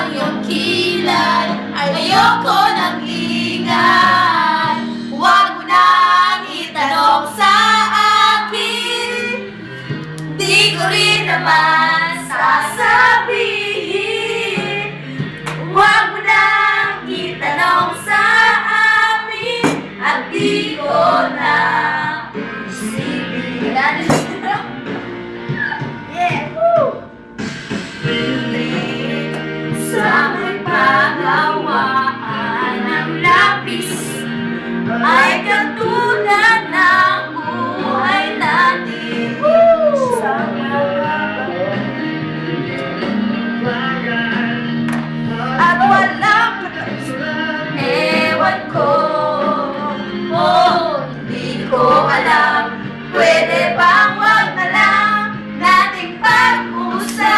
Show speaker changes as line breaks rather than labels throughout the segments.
ang iyong kilay ay ayoko ng ingay. Huwag mo nang itanong sa akin, di ko rin naman sasabihin. Huwag mo nang itanong sa amin at di ko na isipin. Yeah! Woo! Sa may pagawaan ng lapis ay katulad ng buhay natin. Sa at walang ewan ko, hindi ko alam. Pwede bang wag na lang nating pag-usapan?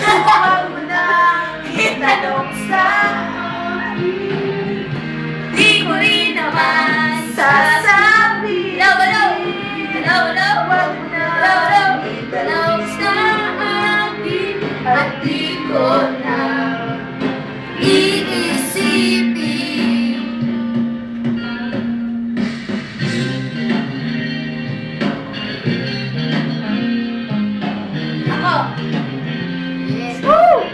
Huwag mo nang itanong sa akin, di ko rin naman sasabihin. Huwag mo nang itanong sa akin at di ko na iisipin. Ako. Yes. Woo!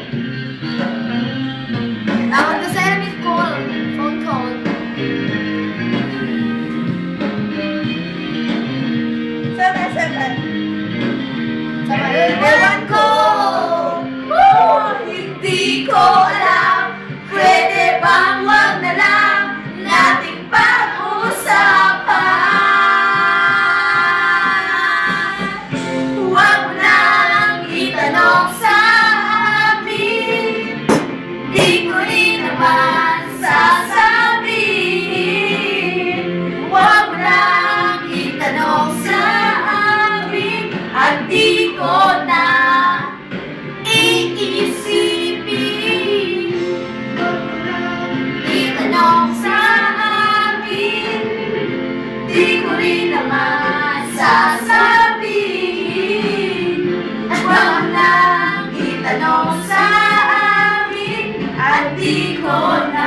Tawag ko sa Ermit call. Phone call. Sabay. Ewan ko. Hindi ko alam. Pwede bang wag na lang nating pag-usapan? Huwag mo nang itanong sa amin, di ko rin naman sasabihin. Huwag mo nang itanong sa amin at di ko na iisipin. Itanong sa amin, di ko rin naman sasabihin. Huwag mo nang itanong sa amin at di ko na